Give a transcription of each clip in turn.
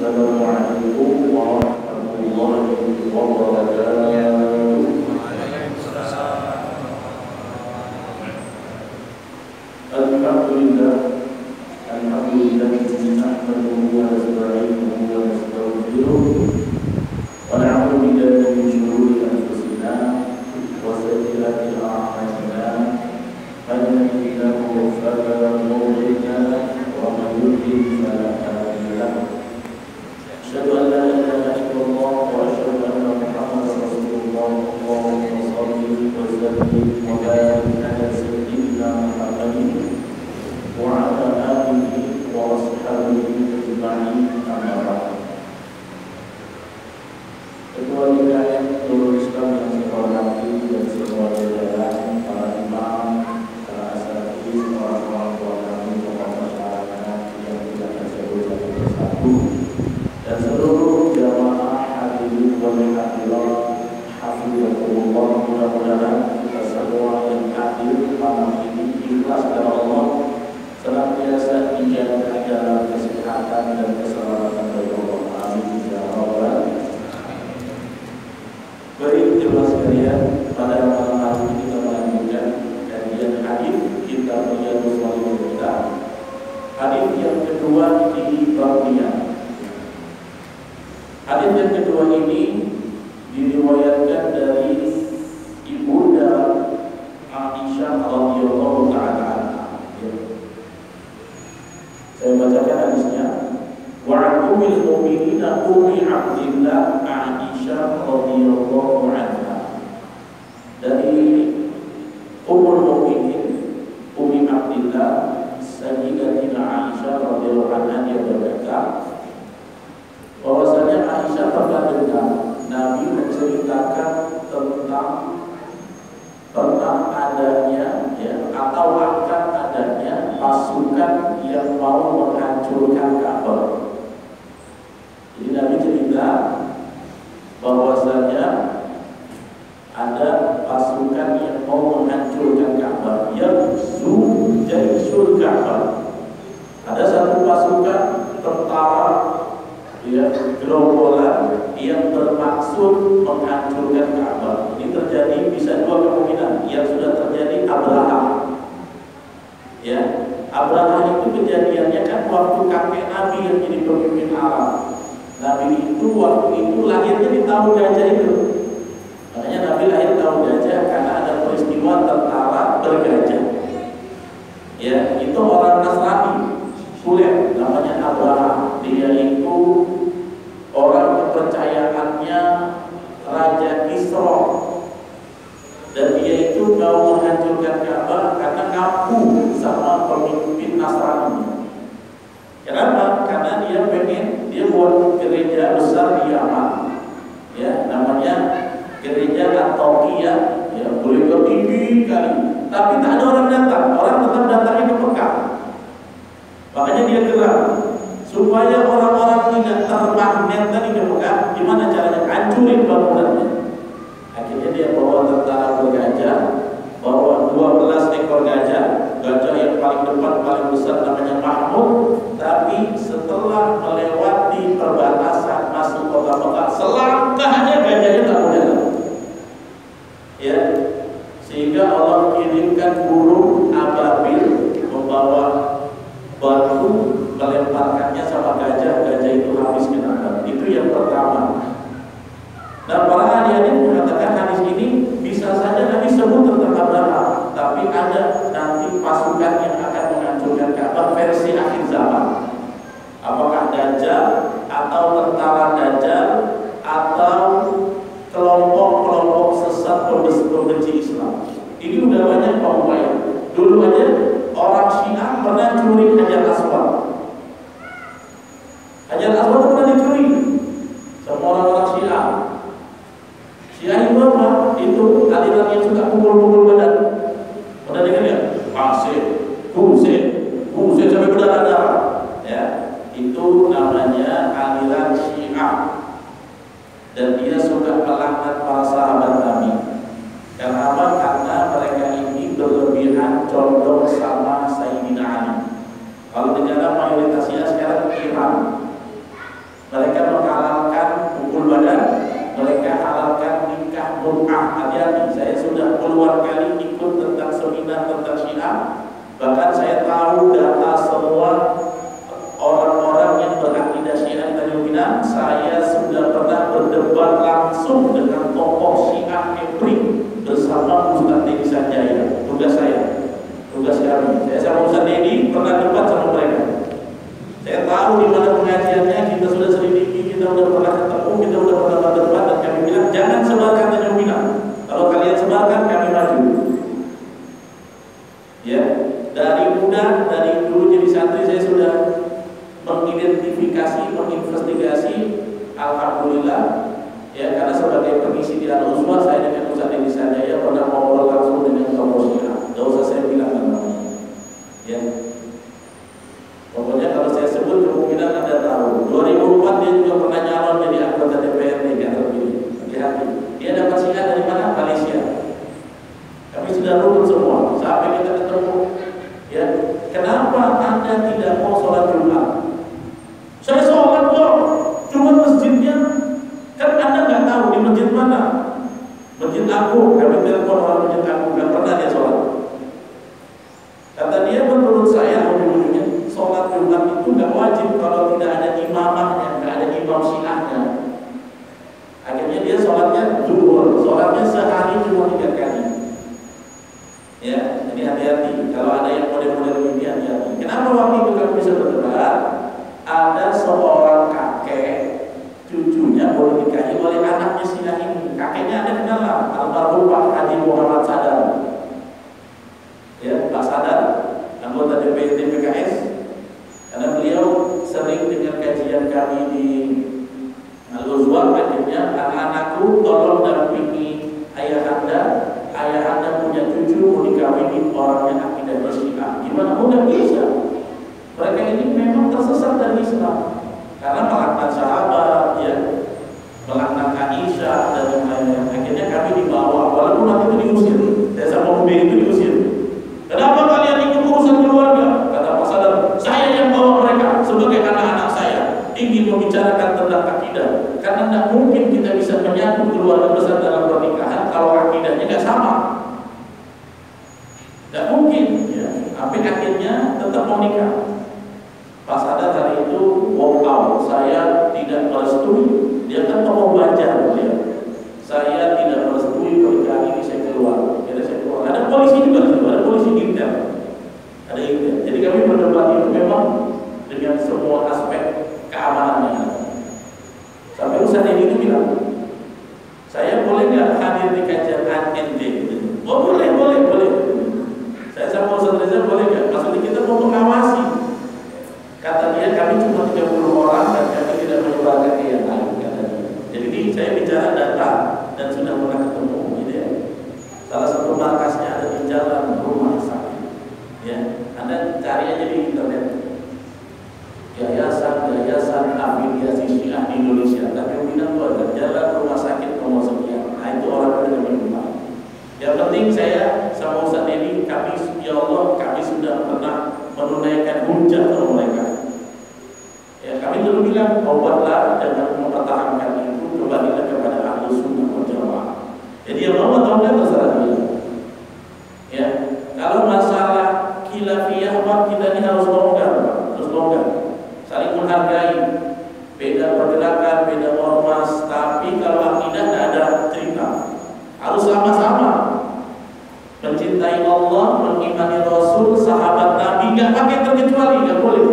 Assalamualaikum warahmatullahi wabarakatuh. Alhamdulillah, alhamdulillah, nahmaduhu wa nasta'inuhu wa nastaghfiruh wa na'udzu billahi min shururi anfusina wa sayyiati a'malina. Man yahdihillahu fala mudilla lahu wa man yudlil fala hadiya lahu. Asyhadu an la ilaha illallah wa asyhadu anna Muhammadar Rasulullah. Allahumma shalli wa sallim wa barik ala sayyidina Muhammadin wa ala alihi wa ashabihi ajma'in. Amma ba'd. Ketua DKM seluruh Islam yang saya hormati dan semua jajaran, para imam, para asatidz, orang-orang tua kami, tokoh masyarakat yang tidak saya ucapkan bersatu, dan seluruh jamaah hadirin wal hadirat, hafizahumullah. Mudah-mudahan kita semua yang hadir malam ini ikhlas kepada Allah, senantiasa dijaga dalam kesehatan dan keselamatan dari Allah. Amin ya rabbal alamin. Baik, jemaah sekalian, pada malam hari ini kita melanjutkan kajian hadis kitab Riyadhus Shalihin kita. Hadis yang kedua di bab niyat. Hadis yang kedua ini diriwayatkan dari Ibunda Aisyah radhiyallahu ta'ala anha. Saya bacakan hadisnya. Wa an ummil mu'minin Ummi Abdillah Aisyah radhiyallahu anha. Dari Ummul Mukminin Ummi Abdillah Sayyidatina Aisyah radhiyallahu anha, dia berkata bahwasanya Aisyah pernah dengar Nabi menceritakan tentang adanya atau akan adanya pasukan yang mau menghancurkan Ka'bah. Jadi Nabi cerita bahwasanya ada pasukan yang mau menghancurkan Ka'bah, yang Jaisul Ka'bah. Ada satu pasukan tentara gerombolan yang bermaksud menghancurkan Ka'bah. Ini terjadi bisa dua kemungkinan. Yang sudah terjadi Abraha. Abraha itu kejadiannya kan waktu kakek Nabi yang jadi pemimpin Arab. Nabi itu waktu itu lahirnya di tahun gajah itu. Makanya Nabi lahir tahun gajah karena ada peristiwa tentara bergajah. Itu orang Nasrani, kulit namanya Abraha. Dia itu orang kepercayaannya Raja Kisra, dan dia itu mau menghancurkan Ka'bah karena kaku sama pemimpin Nasrani. Kenapa? Karena dia buat gereja besar di Yaman, namanya gereja At-Taqiyah, boleh tinggi kali, tapi tak ada orang datang. Orang tetap datangnya ke Mekah. Makanya dia gerak supaya orang-orang tidak termagnet tadi ke Mekah. Gimana caranya? Hancurin bangunannya. Akhirnya dia bawa tentara bergajah, bawa 12 ekor gajah yang paling depan paling besar namanya Mahmud. Tapi setelah melewati perbatasan masuk kota Mekah, selangkah aja gajahnya tak boleh lagi. Sehingga Allah kirimkan burung ababil membawa batu, melemparkannya sama gajah itu habis kena. Itu yang pertama. Nah, para ahli mengatakan hadis ini bisa saja Nabi sebut tentang Abraha, tapi ada nanti pasukan yang akan menghancurkan Ka'bah versi akhir zaman. Apakah Dajjal atau tentara Dajjal atau kelompok-kelompok sesat pembenci Islam. Ini udah banyak upaya. Dulu aja orang Syiah pernah curi Hajar Aswad. Hajar Aswad pernah dicuri sama orang-orang Syiah. Syiah itu apa? Itu aliran yang suka pukul-pukul badan. Pernah dengar ya? Husain sampai berdarah-darah. Itu namanya aliran Syiah. Dan dia suka melaknat para sahabat Nabi. Karena apa? Karena mereka ini berlebihan condong sama Sayyidina Ali. Kalau negara mayoritasnya sekarang Iran, Mereka menghalalkan pukul badan, mereka halalkan nikah mut'ah. Hati-hati, saya sudah puluhan kali ikut tentang seminar tentang Syiah. Bahkan saya tahu data semua orang-orang yang berakidah Syiah di Tanjung Pinang. Saya sudah pernah berdebat langsung dengan tokoh Syiah Kepri bersama Ustaz Dedi Sanjaya. Tugas kami. Saya sama Ustaz Dedi pernah debat sama mereka. Saya tahu di mana pengajiannya, kita sudah selidiki, kita sudah pernah ketemu, kita sudah pernah berdebat, dan kami bilang jangan sebarkan Tanjung Pinang. Kalau kalian sebarkan, kami maju. Ya, dari muda, dari dulu jadi santri saya sudah mengidentifikasi, menginvestigasi. Alhamdulillah, ya, karena sebagai pengisi di Al-Uswah, saya dengan Ustaz Dedi Sanjaya pernah ngobrol langsung dengan tokoh Syiah. Tidak usah saya bilang namanya. Ya. Pokoknya kalau saya sebut kemungkinan Anda tahu. 2004 dia juga pernah nyalon jadi anggota DPRD, nggak terpilih. Hati-hati. Dia dapat Syiah dari mana? Malaysia. Kami sudah rukun semua. Sampai kita ketemu. Ya, kenapa Anda tidak mau sholat Jumat? Saya sholat kok. Cuma masjidnya kan Anda nggak tahu di masjid mana. Masjid aku. Kami telepon orang masjid aku. Nggak pernah dia sholat. Kata dia, menurut saya ujung-ujungnya sholat Jumat itu nggak wajib kalau tidak ada imamahnya, nggak ada imam Syiahnya. Akhirnya dia sholatnya zuhur, sholatnya sehari cuma 3 kali. Ya, jadi hati-hati. Kalau ada yang model-model ini, hati-hati. Kenapa waktu itu kami bisa berdebat? Ada seorang kakek, cucunya boleh nikahi oleh anaknya Syiah ini. Kakeknya ada kenalan, almarhum Pak Haji Muhammad Sadar. Ya, Pak Sadar, anggota DPRD PKS. Karena beliau sering dengan kajian kami di Al-Uzwar, akhirnya anak-anakku tolong dampingi ayah anda punya cucu mau dikawinin orangnya akidah Syiah. Gimana? Nggak bisa. Mereka ini memang tersesat dari Islam karena melaknat sahabat, ya, melaknat Aisyah dan yang lainnya. Akhirnya kami dibawa, walaupun waktu itu diusir. Saya sama Ube itu diusir. Kenapa kalian ikut urusan keluarga? Kata Pak Sadar, saya yang bawa mereka sebagai anak-anak saya ingin membicarakan tentang akidah. Karena tidak mungkin kita bisa menyatu keluarga besar dalam pernikahan kalau akidahnya nggak sama. Tidak mungkin. Ya. Tapi akhirnya tetap mau nikah. Pak Sadar hari itu walk out. Saya tidak merestui. Dia kan mau belajar, ya. Saya tidak merestui pernikahan ini, saya keluar. Ada polisi juga, ada polisi intel, ada intel. Jadi kami berdebat itu memang dengan semua aspek keamanannya. Sampai Ustaz Dedi itu bilang, saya boleh nggak hadir di kajian NT? Oh boleh. Saya sama Ustaz Reza boleh nggak? Maksudnya kita mau mengawasi. Kata dia kami cuma 30 orang dan kami tidak menyebarkan ke yang lain. Jadi ini saya bicara data dan sudah pernah ketemu. Salah satu markasnya ada di Jalan Rumah Sakit. Ya, Anda cari aja di internet. Yayasan afiliasi Syiah di Indonesia. Tapi bilang tuh ada Jalan Rumah Sakit nomor sekian. Nah itu orang yang menyumbang. Yang penting saya sama Ustaz Dedi, kami ya Allah, kami sudah pernah menunaikan hujah sama mereka. Ya, kami dulu bilang obatlah jangan mempertahankan itu, kembalilah kepada Ahlus Sunnah wal Jamaah. Jadi yang mau atau enggak terserah dia. Ya, kalau masalah khilafiyah kita ini harus longgar, saling menghargai. Beda pergerakan, beda ormas, tapi kalau akidah tidak ada cerita. Harus sama-sama mencintai Allah, mengimani Rasul, sahabat Nabi, nggak pakai terkecuali, nggak boleh.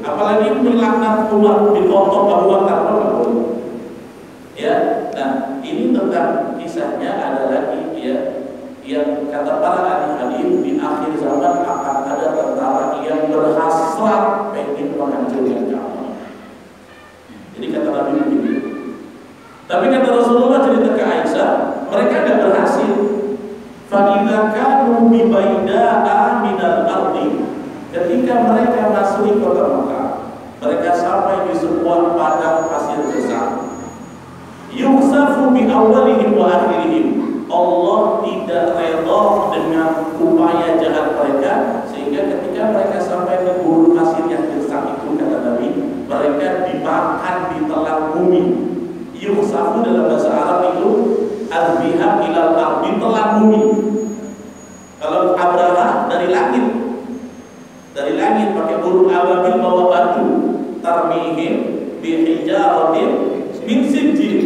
Apalagi melaknat Umar bin Khattab, Abu Bakar, nggak boleh. Ya, nah ini tentang kisahnya ada lagi, ya, yang kata para ahli hadis di akhir zaman akan ada tentara yang berhasrat pengen menghancurkan Ka'bah. Jadi kata Nabi begini. Tapi kata Rasulullah cerita ke Aisyah, mereka tidak berhasil. Fa'idza kanu bi baida'a minal ardi. Ketika mereka masuk ke kota Mekah, mereka sampai di sebuah padang pasir besar. Yukhsafu bi awwalihim wa akhirihim. Allah tidak redha dengan upaya jahat mereka, sehingga ketika mereka sampai ke gurun pasir yang besar itu, kata Nabi, mereka dimakan, ditelan Yukhsafu dalam bahasa Arab itu al-biham ilal ardi, telan bumi. Kalau Abraha dari langit pakai burung ababil bawa batu, tarmihim bihijaratin min sijil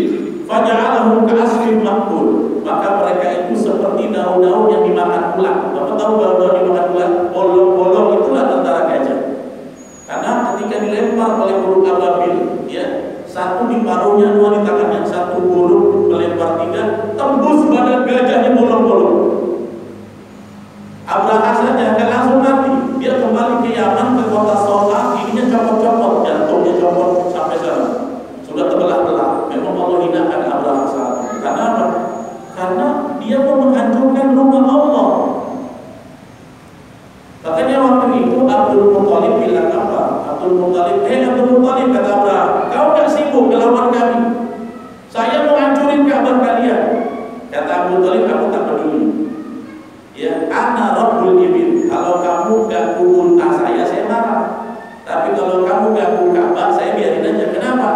faja'alahum ka'asfin ma'kul. Maka mereka itu seperti daun-daun yang dimakan ulat. Bapak tahu daun-daun dimakan ulat? Bolong-bolong itulah tentara gajah. Karena ketika dilempar oleh burung ababil, ya, satu di paruhnya, dua di tangannya, satu burung melempar tiga, tembus badan gajahnya bolong-bolong. Abraha saja akan langsung mati. Dia kembali ke Yaman, ke kota Sola, ininya copot-copot, jantungnya copot sampai sana. Sudah terbelah-belah. Memang Allah hinakan Abraha saat itu. Karena apa? Karena dia mau menghancurkan rumah Allah. Makanya waktu itu Abdul Muthalib bilang apa? Abdul Muthalib, Abdul Muthalib, kata Abraha, kau gak sibuk melawan kami? Saya mau hancurin Ka'bah kalian. Kata Abdul Muthalib, aku tak peduli. Ya, ana rabbul ibil. Kalau kamu ganggu unta saya marah. Tapi kalau kamu ganggu Ka'bah, saya biarin aja. Kenapa?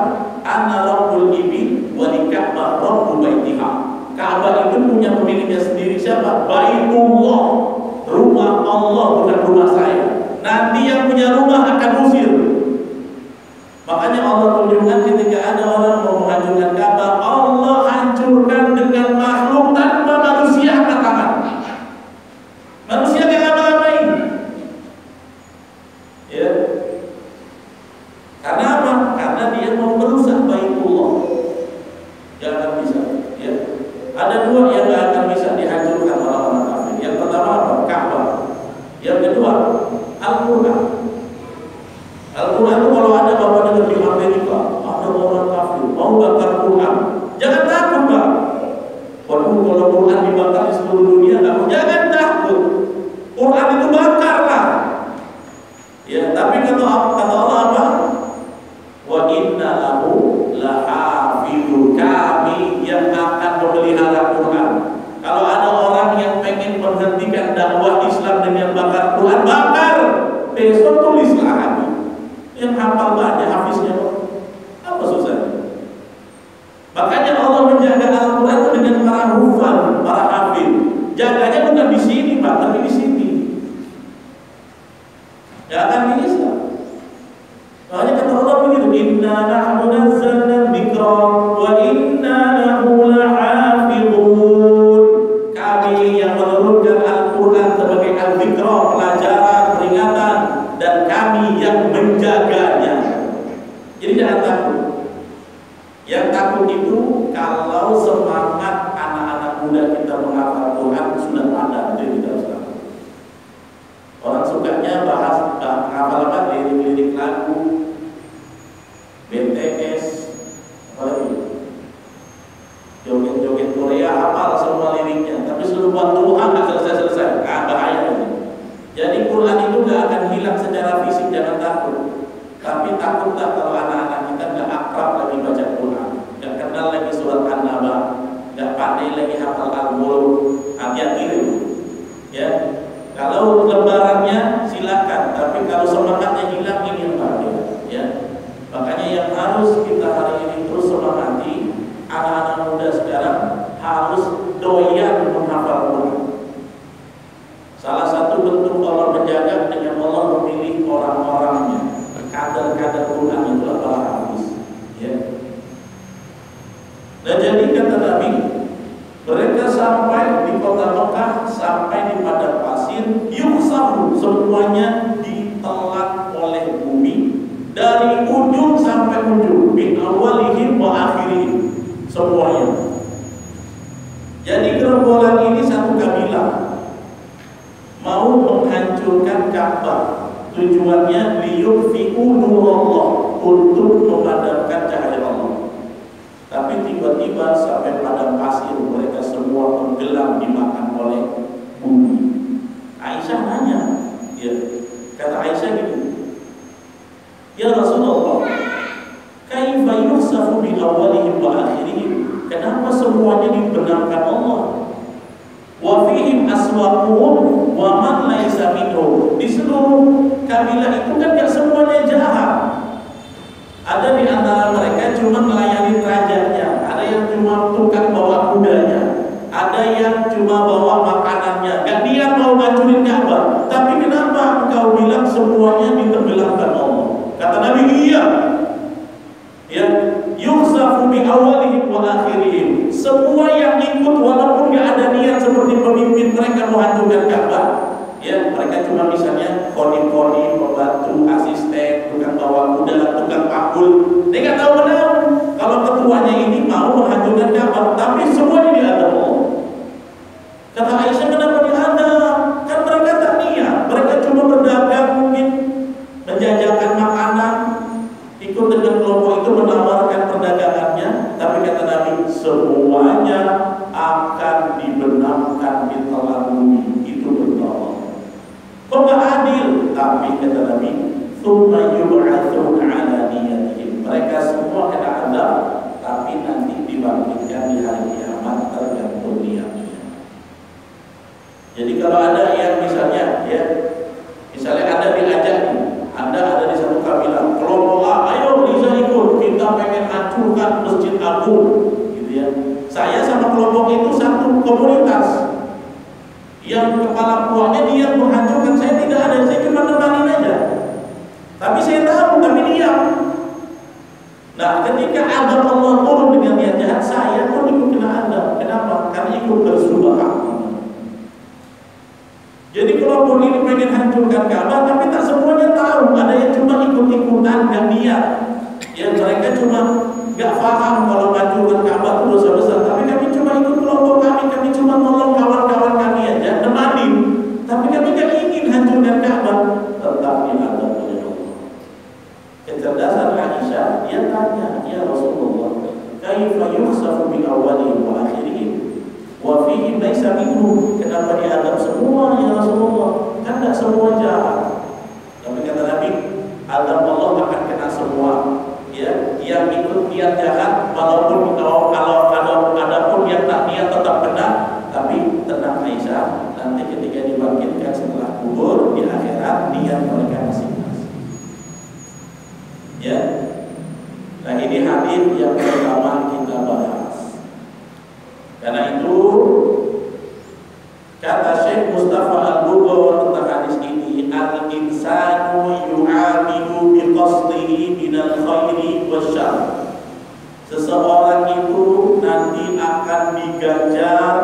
Ana rabbul ibil wa li Ka'bah rabbu baitiha. Ka'bah itu punya pemiliknya sendiri siapa? Baitullah. Rumah Allah, bukan rumah saya. Nanti yang punya rumah akan usir. Makanya Allah tunjukkan ketika ada orang mau menghancurkan Ka'bah, Allah hancurkan dengan makhluk tanpa manusia angkat tangan. Manusia yang apa-apain. Ya. Karena apa? Karena dia mau merusak Baitullah. Jangan bisa. Ya. Ada dua yang gak akan bisa dihancurkan oleh orang kafir. Yang pertama apa? Ka'bah. Yang kedua, Al-Quran. Al-Quran itu kalau ada bapak dengar di Amerika, ada orang kafir mau bakar Quran, jangan takut, Pak. Waduh, kalau Quran dibakar di seluruh dunia, jangan takut. Quran itu bakarlah. Ya, tapi kata Allah apa? Wa inna lahu lahafidun, kami yang akan memelihara Quran. Kalau ada orang yang pengen menghentikan dakwah Islam dengan bakar Quran, bakar. Besok tulislah kami. Yang hafal banyak hafiznya, apa susahnya? Makanya Allah menjaga Al-Quran dengan para hufal, para hafiz. Jaganya bukan di sini, Pak, tapi di sini. Jangan bisa. Makanya kata Allah begitu, inna nahnu nazzalna dzikra wa inna lahu lahafizun. Kami yang menurunkan Al-Quran sebagai al-dzikra, pelajaran, peringatan, dan kami yang menjaganya. Jadi jangan takut. Yang takut itu kalau semangat anak-anak muda kita menghafal Quran sudah ada, itu tidak usah. Orang sukanya bahas menghafal apa? Lirik-lirik lagu, BTS, apa lagi? Joget-joget Korea, hafal semua liriknya. Tapi suruh buat doa nggak selesai-selesai, bahaya ini. Jadi Quran itu nggak akan hilang secara fisik, jangan takut. Tapi takutlah kalau anak-anak kita nggak akrab lagi baca Quran, nggak kenal lagi surat An-Naba, nggak pandai lagi hafal Al-Mulk. Hati-hati dulu, ya. Kalau lebarannya silakan, tapi kalau semangatnya hilang ini yang bahaya, ya. Makanya yang harus kita hari ini terus semangati, anak-anak muda sekarang harus doyan menghafal Quran. Salah satu bentuk Allah menjaga dengan Allah memilih orang-orangnya, kader-kader Quran itu para hafiz, ya. Dan jadi kata Nabi, mereka sampai di kota Mekah, sampai di padang pasir, yukhsafu, semuanya ditelan oleh bumi dari ujung sampai ujung, min awalihim wa akhirihim, semuanya. Jadi gerombolan ini satu kabilah mau menghancurkan Ka'bah, tujuannya liyutfi'u nurallah, untuk memadamkan cahaya Allah. Tapi tiba-tiba sampai padang pasir mereka semua tenggelam dimakan oleh bumi. Aisyah nanya, ya, kata Aisyah gitu, ya Rasulullah, kaifa yukhsafu bi awwalihim wa akhirihim? Kenapa semuanya dibenarkan Allah? Wa fihim aswaquhum wa man laisa minhum. Di seluruh kabilah itu kan gak semuanya jahat. Ada di antara mereka cuma melayani rajanya, mereka mau hancurkan Ka'bah, ya mereka cuma misalnya kodim-kodim, pembantu, asisten, tukang bawa kuda, tukang pakul. Dia nggak tahu benar kalau ketuanya ini mau menghancurkan Ka'bah, tapi semuanya diadab Allah. Kata Aisyah, kenapa diadab? Kan mereka tak niat, mereka cuma berdagang mungkin, menjajakan makanan, ikut dengan kelompok itu menawarkan perdagangannya, tapi kata Nabi semuanya akan dibenamkan di telan bumi. Itu betul. Kok gak adil? Tapi kata Nabi, tsumma yub'atsuna 'ala niyatihim. Mereka semua kena azab, tapi nanti dibangkitkan di hari kiamat tergantung niatnya. Jadi kalau ada yang misalnya ada diajak nih, Anda ada di satu kabilah, kelompok A, ayo Riza ikut, kita pengen hancurkan Masjid Agung, gitu ya. Saya sama kelompok itu satu komunitas. Yang kepala buahnya dia menghancurkan, saya tidak ada, saya cuma nemanin aja. Tapi saya tahu, tapi diam. Nah, ketika azab Allah turun dengan niat jahat, saya pun ikut kena azab. Kenapa? Karena ikut bersumpah. Jadi kelompok ini pengen hancurkan Ka'bah, tapi tak semuanya tahu. Ada yang cuma ikut-ikutan, gak niat. Ya mereka cuma gak paham kalau hancurkan Ka'bah itu dosa besar. Tapi kami cuma ikut kelompok kami cuma nolong kawan-kawan kami aja, nemanin. Tapi kami gak ingin hancurkan Ka'bah. Tetap diadab oleh Allah. Kecerdasan Aisyah, dia tanya, ya Rasulullah, kaifa yukhsafu bi awwalihim wa akhirihim? Wa fihi laisa minhu, kenapa diadab semua ya Rasulullah? Kan tidak semua jahat. Tapi kata Nabi, azab Allah akan kena semua. Ya, yang ikut niat jahat, walaupun kalau ada pun yang tak niat tetap kena. Tapi tenang Aisyah, nanti ketika dibangkitkan setelah kubur di akhirat, niat mereka masing-masing. Ya, nah ini hadis yang pertama kita bahas. Karena itu kata Syekh Mustafa Al-Bughawi tentang hadis ini, al-insanu yu'amilu biqasdihi minal khairi wasyarr. Seseorang itu nanti akan diganjar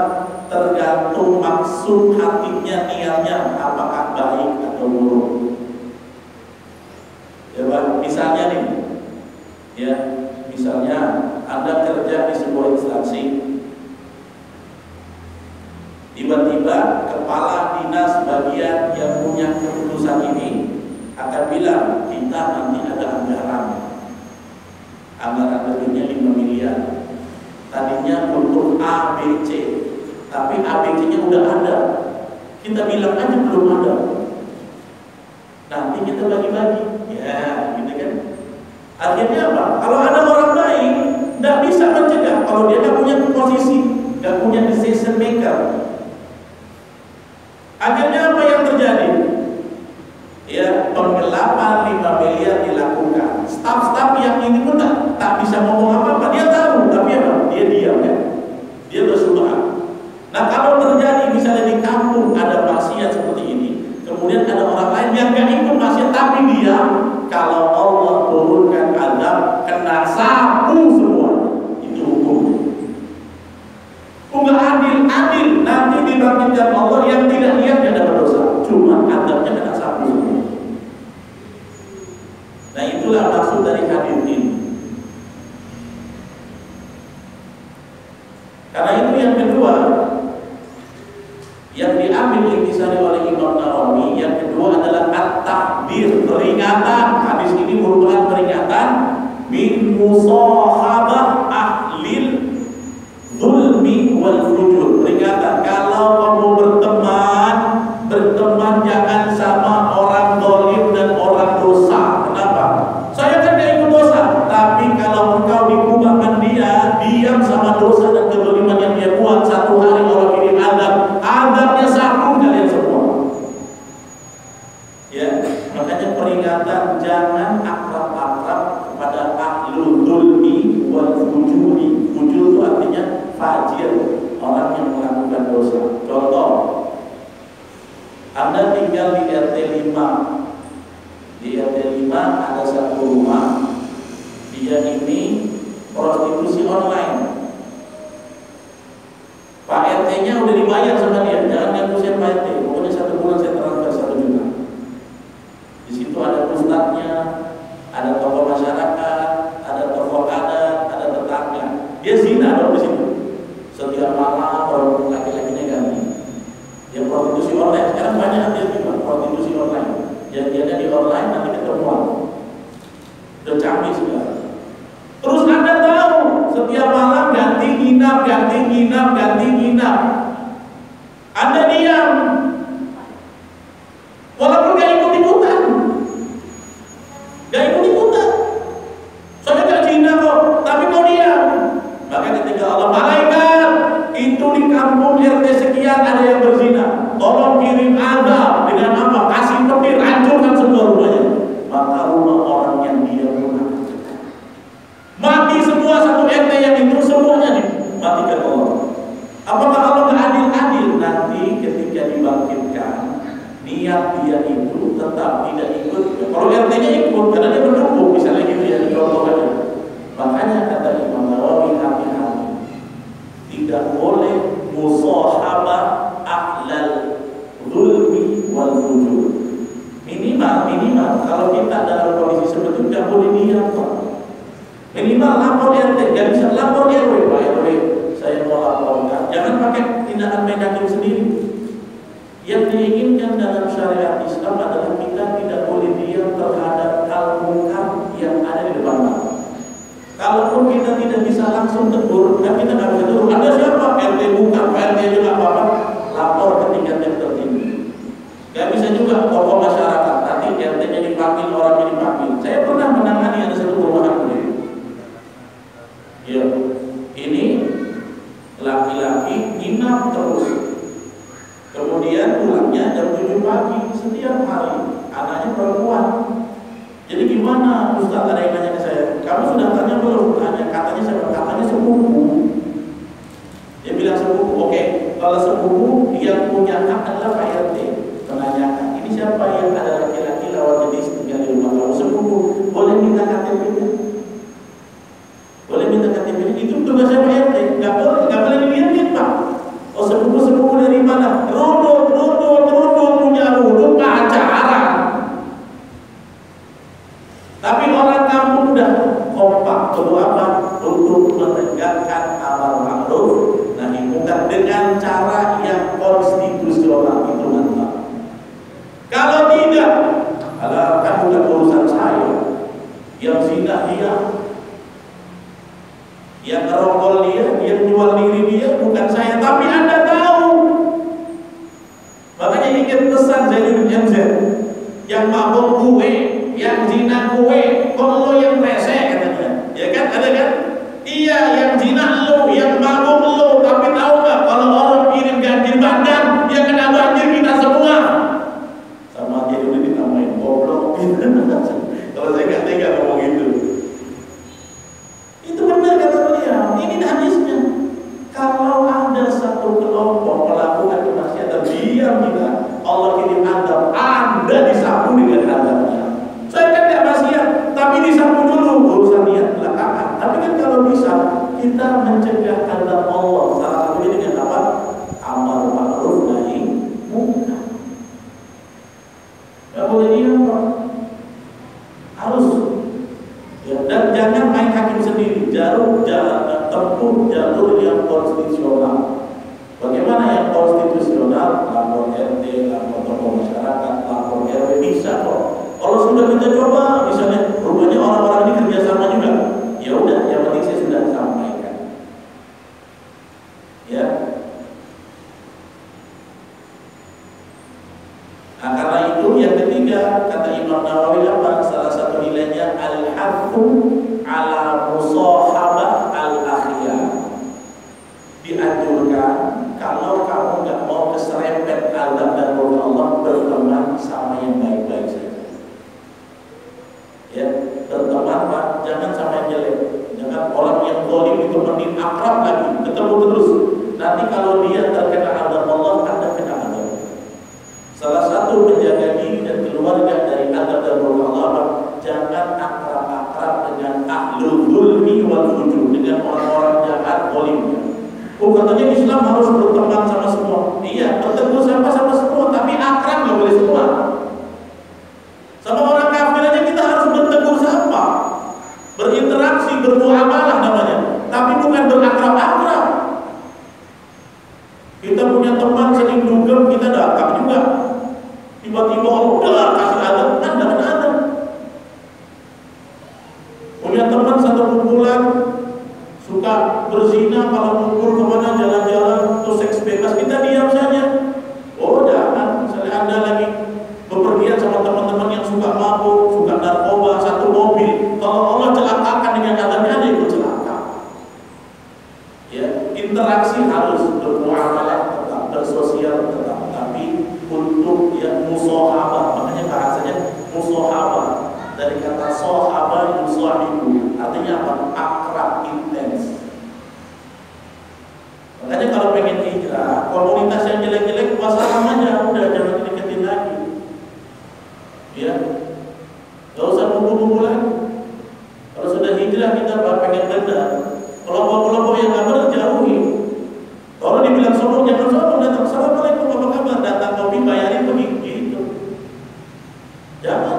tergantung maksud hatinya, niatnya apakah baik atau buruk. Ya, misalnya nih, ya, misalnya Anda kerja di sebuah instansi. Tiba-tiba kepala dinas bagian yang punya keputusan ini akan bilang, kita nanti ada anggaran lebihnya 5 miliar. Tadinya untuk A, B, C, tapi A, B, C-nya udah ada. Kita bilang aja belum ada. Nanti kita bagi-bagi. Ya, gitu kan. Akhirnya apa? Kalau ada orang baik, tidak bisa mencegah. Kalau dia tidak punya posisi, tidak punya decision maker. Akhirnya apa yang terjadi? Ya, penggelapan 5 miliar dilakukan. Staf-staf yang ini pun tak bisa ngomong apa-apa. Dia tahu, tapi apa? Dia diam kan? Dia bersumpah. Nah, kalau terjadi misalnya di kampung ada maksiat seperti ini, kemudian ada orang lain yang gak ikut maksiat tapi diam, kalau Allah turunkan azab, kena sapu semua. Itu hukumnya. Enggak adil, nanti dibangkitkan Allah yang tidak niat dia dapat dosa, cuma adabnya kena sapu semua. Nah, itulah maksud dari hadis ini. Karena itu yang kedua yang diambil intisari oleh Imam Nawawi, yang kedua adalah at-tahdir, peringatan. Hadis ini merupakan peringatan min musahabah ahlil zulmi wal fujur. Peringatan, kalau kamu berteman jangan sama orang zalim dan orang dosa. Kenapa? Saya kan gak ikut dosa, tapi kalau engkau dikumpulkan dia diam sama dosa dan kezaliman yang dia buat, satu hari orang ini adabnya sapu kalian semua. Ya, makanya peringatan, jangan akrab-akrab kepada ahlul zulmi wal fujuri. Fujur itu artinya fajir, orang yang melakukan dosa. Contoh, Anda tinggal di RT 5. Di RT 5 ada satu rumah, dia ini prostitusi online. Pak RT-nya udah dibayar sama dia, jangan ganggu siapa prostitusi online. Sekarang banyak hati-hati Pak, prostitusi online. Janjiannya di online, nanti ketemuan. Udah canggih sekarang. Terus Anda tahu, setiap malam ganti nginap. Anda diam, walaupun gak ikut-ikutan. Soalnya gak zina kok, tapi kau diam. Maka ketika Allah, malaikat, itu di kampung RT sekian ada yang berzina, tolong kirim azab dengan apa? Kasih petir, hancurkan semua rumahnya. Maka rumah orang yang dia pun mati semua, satu RT yang itu semuanya dimatikan Allah. Apakah Allah adil? Nanti ketika dibangkitkan, niat dia itu tetap tidak ikut. Kalau RT-nya ikut, karena dia mendukung, misalnya gitu ya, contohnya. Makanya kata Imam Nawawi, hati-hati, tidak boleh musahabah ahlal zulmi wal fujur. Minimal kalau kita dalam kondisi seperti itu tidak boleh diam. Minimal lapor RT, gak bisa lapor RW, Pak RW, saya mau laporkan. Jangan pakai tindakan mendagri sendiri. Yang diinginkan dalam syariat Islam adalah kita tidak boleh diam terhadap hal munkar yang ada di depan mata. Kalaupun kita tidak bisa langsung tegur, kan kita nggak bisa tegur. Ada siapa? RT bukan, RT juga apa-apa, lapor ke tingkat yang tertinggi. Gak bisa juga tokoh masyarakat, nanti RT-nya dipanggil, orangnya dipanggil. Saya pernah menangani ada satu perumahan begitu. Ya, ini laki-laki nginap terus. Kemudian pulangnya jam 7 pagi setiap hari. Anaknya perempuan. Jadi gimana? Ustaz ada yang nanya ke saya, kamu sudah tanya belum? Tanya, katanya siapa? Katanya sepupu. Dia bilang sepupu. Oke, kalau sepupu yang punya hak adalah Pak RT. Menanyakan, ini siapa yang ada laki-laki lawan jenis tinggal di rumah kamu? Sepupu. Boleh minta KTP-nya? Boleh minta KTP-nya? Itu tugasnya Pak RT. Gak boleh dilihat Pak. Oh, sepupu dari mana? Rudut punya rudut pacaran. Tapi orang kampung udah kompak apa? Untuk menegakkan amar ma'ruf nahi munkar dengan cara yang konstitusional itu mantap. Kalau tidak, kan bukan urusan saya. Yang zina dia, yang ngerokok dia, yang jual diri dia, bukan saya, tapi Anda tahu. Makanya ingat pesan Zainuddin MZ, yang mabuk gue, yang zina gue, kalau lo yang rese katanya, ya kan, ada kan? Iya, yang zina lo, yang mabuk lo, tapi tahu nggak kalau orang kirim ganjil bandar, yang kena banjir kita semua. Sama Zainuddin ditambahin goblok. Kalau saya nggak tega ngomong gitu. Itu benar kata beliau. Ini hadisnya. Kalau ada satu kelompok melakukan kemaksiatan, diam kita, Allah kirim azab, Anda disapu dengan azabnya. Saya kan tidak maksiat, tapi disapu dulu, urusan niat belakangan. Tapi kan kalau bisa kita mencegah azab Allah, salah satunya dengan apa? Amar ma'ruf nahi munkar. Gak boleh diam, Pak. Harus. Ya, dan jangan main hakim sendiri. Tempuh jalur yang konstitusional. Bagaimana yang konstitusional? Lapor RT, lapor tokoh masyarakat, lapor RW, bisa kok. Kalau sudah kita coba, misalnya rumahnya orang-orang ini kerjasama juga, ya udah, yang penting saya sudah sampaikan. Ya. Nah, karena itu yang ketiga kata Imam Nawawi apa? Salah satu nilainya al-hafu ala musahabah al-akhyar. Dianjurkan kalau kamu nggak mau keserempet azab dan murka Allah, berteman sama yang baik-baik saja. Ya, berteman Pak, jangan sama yang jelek. Jangan orang yang zalim itu temenin akrab lagi, ketemu terus. Nanti kalau dia terkena azab Allah, Anda kena azab. Salah satu menjaga diri dan keluarga dari azab dan murka Allah, jangan akrab-akrab dengan ahlul zulmi wal fujur, dengan orang-orang jahat zalimnya. Oh, katanya Islam harus berteman sama semua. Iya, bertemu sama semua, tapi akrab nggak boleh semua. Sama orang kafir aja kita harus bertegur sapa, berinteraksi, bermuamalah namanya. Tapi bukan berakrab-akrab. Kita punya teman sering dugem, kita datang juga. Tiba-tiba udah kasih azan, kan jangan azan. Punya teman satu kumpulan suka berzina, kalau kumpul kemana jalan-jalan terus seks bebas, kita diam saja. Oh jangan, misalnya Anda lagi bepergian sama teman-teman yang suka mabuk, suka narkoba, satu mobil, kalau Allah celakakan dengan adanya, Anda ikut celaka. Ya, interaksi harus bermuamalah, tetap bersosial, tetap, tapi untuk ya musohabah, makanya bahasanya musohabah dari kata sohabah yusohibu, artinya apa? Akrab, intens. Makanya kalau pengen hijrah, komunitas yang jelek-jelek wassalam aja, udah jangan deketin lagi. Ya, gak usah kumpul-kumpul lagi. Kalau sudah hijrah kita pengen benar, kelompok-kelompok yang gak benar jauhi. Kalau dibilang sombong, jangan sombong, datang assalamualaikum apa kabar, datang kopi bayarin pergi gitu. Jangan.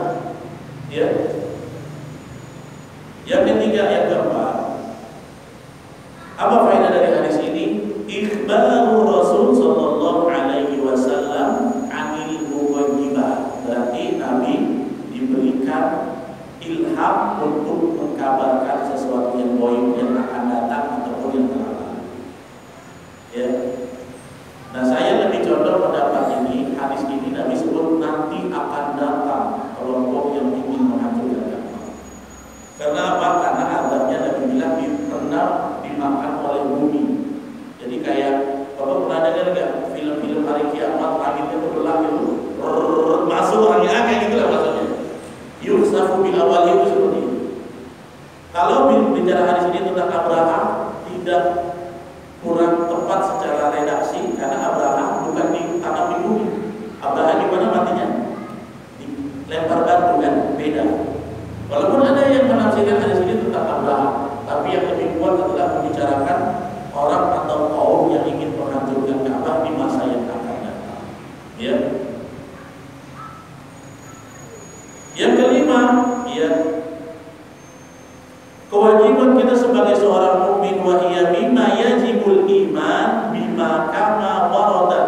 Ya. Yang ketiga, yang keempat, apa faedah dari hadis ini? Ikhbaru Rasul sallallahu alaihi wasallam anil mughayyibat. Berarti Nabi diberikan ilham untuk mengkabarkan sesuatu yang gaib yang akan datang ataupun yang telah lalu. Ya. Nah, saya lebih condong pendapat ini, hadis ini Nabi sebut nanti akan datang kelompok yang ingin menghancurkan Ka'bah. Karena apa? Karena azabnya Nabi bilang pernah dimakan oleh bumi. Jadi kayak kalau pernah dengar nggak film-film hari kiamat, langitnya terbelah gitu, masuk orangnya kayak gitu lah maksudnya. Yusafu bil awal itu seperti itu. Kalau bicara hadis ini tentang Abraham, tidak kurang tepat secara redaksi karena Abraham bukan ditanam di bumi. Abraham di mana matinya? Dilempar batu kan, beda. Walaupun ada yang menafsirkan hadis ini tentang Abraham, tapi yang lebih kuat adalah membicarakan orang atau kaum yang ingin menghancurkan Ka'bah di masa yang akan datang. Ya. Yang kelima, ya, kewajiban kita sebagai seorang mukmin wa hiya mimma yajibul iman bima kama waradat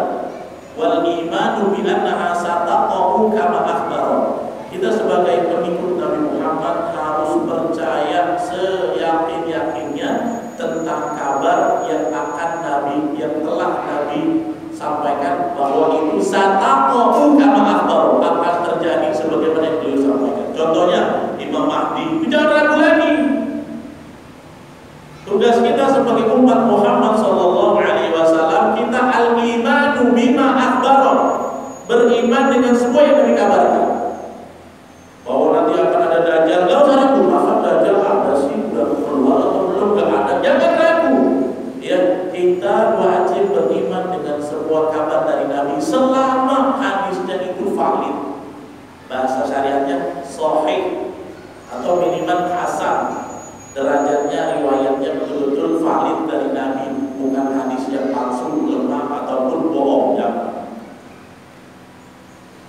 wal imanu bi annaha sataqa'u kama akhbara. Kita sebagai pengikut Nabi Muhammad harus percaya seyakin-yakinnya tentang kabar yang akan Nabi, yang telah Nabi sampaikan, bahwa itu sataqa'u kama akhbara, akan terjadi sebagaimana yang beliau sampaikan. Contohnya Imam Mahdi, jangan ragu lagi. Tugas kita sebagai umat Muhammad sallallahu alaihi wasallam, kita al-imanu bima akhbara, beriman dengan semua yang Nabi kabarkan. Bahwa nanti akan ada dajjal, enggak usah ragu, masa dajjal ada sih, udah keluar atau belum, enggak ada, jangan ragu. Ya, kita wajib beriman dengan semua kabar dari Nabi selama hadisnya itu valid. Bahasa syariatnya sahih atau minimal hasan. Derajatnya, riwayatnya betul-betul valid dari Nabi, bukan hadis yang palsu, lemah ataupun bohong.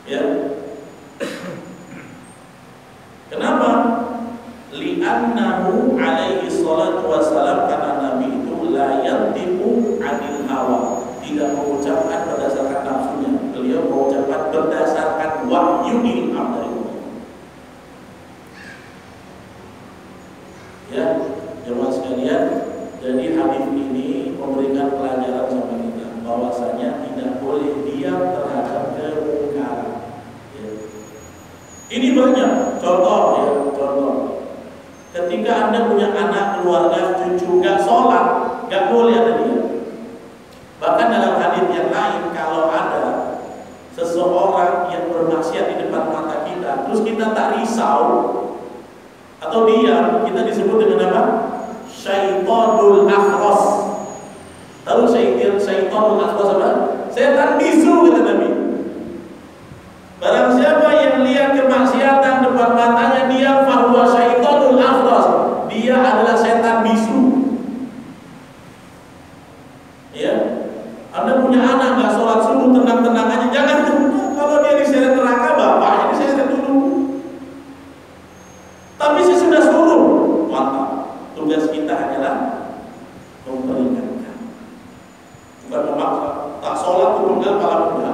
Ya. Kenapa? Li'annahu alaihi salatu wassalam, karena Nabi itu la yantiqu 'anil hawa, tidak mengucapkan berdasarkan nafsunya. Beliau mengucapkan berdasarkan wahyu ilham dari Allah. Ya, jemaah sekalian, jadi hadis ini memberikan pelajaran sama kita bahwasanya tidak boleh diam terhadap kemungkaran. Ya. Ini banyak contoh, ya, contoh. Ketika Anda punya anak, keluarga, cucu gak sholat, gak boleh ada dia. Bahkan dalam hadis yang lain, kalau ada seseorang yang bermaksiat di depan mata kita, terus kita tak risau atau diam, kita disebut dengan apa? Syaitonul akhras. Tahu syaitonul akhras apa? Setan bisu, kata Nabi. Barang siapa yang lihat kemaksiatan depan matanya, dia fahuwa syaitonul akhras, dia adalah setan bisu. Ya, Anda punya anak nggak sholat subuh, tenang-tenang aja, jangan. Kalau dia diseret neraka, bapaknya diseret dulu. Tapi saya sudah suruh, mantap. Tugas kita hanyalah memperingatkan, bukan memaksa. Tak sholat turun ke malam muda.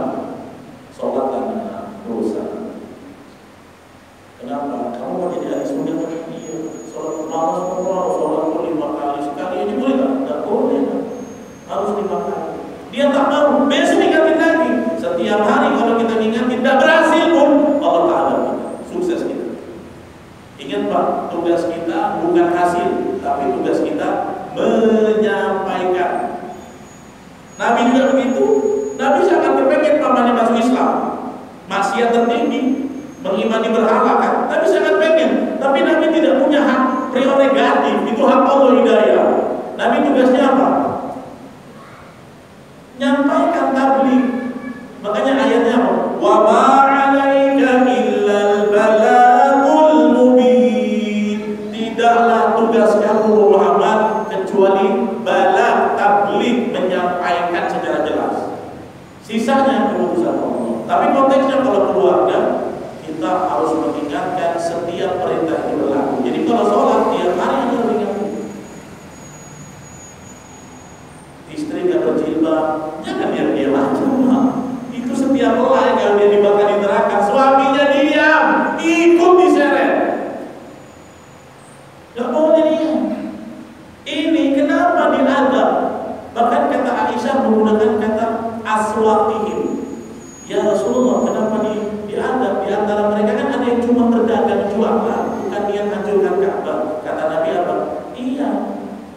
tugas kita bukan hasil, tapi tugas kita menyampaikan. Nabi juga begitu. Nabi sangat kepengen pamannya masuk Islam, maksiat tertinggi, mengimani berhala kan. Nabi sangat pengen, tapi Nabi tidak punya hak prerogatif, itu hak Allah hidayah. Nabi tugasnya apa? Nyampaikan tabligh. Makanya ayatnya apa? Wa ma 'alaika illal balaghul mubin. Tidaklah tugas kamu Muhammad kecuali balagh, tabligh, menyampaikan secara jelas. Sisanya keputusan Allah. Tapi konteksnya kalau keluarga, kita harus mengingatkan setiap perintah itu berlaku. Jadi kalau sholat tiap hari harus ingatkan. Istri gak berjilbab, jangan diam-diam aja. Itu setiap helai kalau dia dibakar di neraka, suaminya diam, ikut diseret. Gak boleh diam. Ini kenapa diadab? Bahkan kata Aisyah menggunakan kata aswatihim. Ya Rasulullah, kenapa diadab? Di antara mereka kan ada yang cuma berdagang jualan, bukan niat hancurkan Ka'bah. Kata Nabi apa? Iya,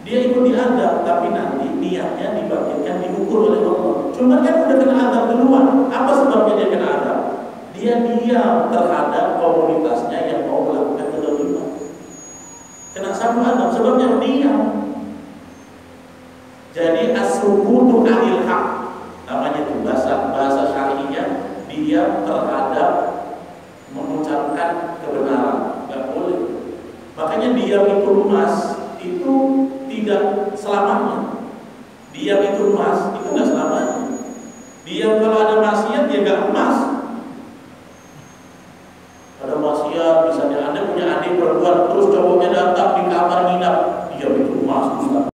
dia ikut diadab, tapi nanti niatnya dibangkitkan, diukur oleh Allah. Cuma kan udah kena adab duluan. Apa sebabnya dia kena adab? Dia diam terhadap komunitasnya yang mau melakukan kezaliman. Kena satu adab, sebabnya diam. Jadi as-sukutu 'anil haq, namanya itu bahasa syar'inya, diam terhadap mengucapkan kebenaran. Enggak boleh. Makanya diam itu emas, itu tidak selamanya. Diam itu emas, itu enggak selamanya. Diam kalau ada maksiat, ya enggak emas.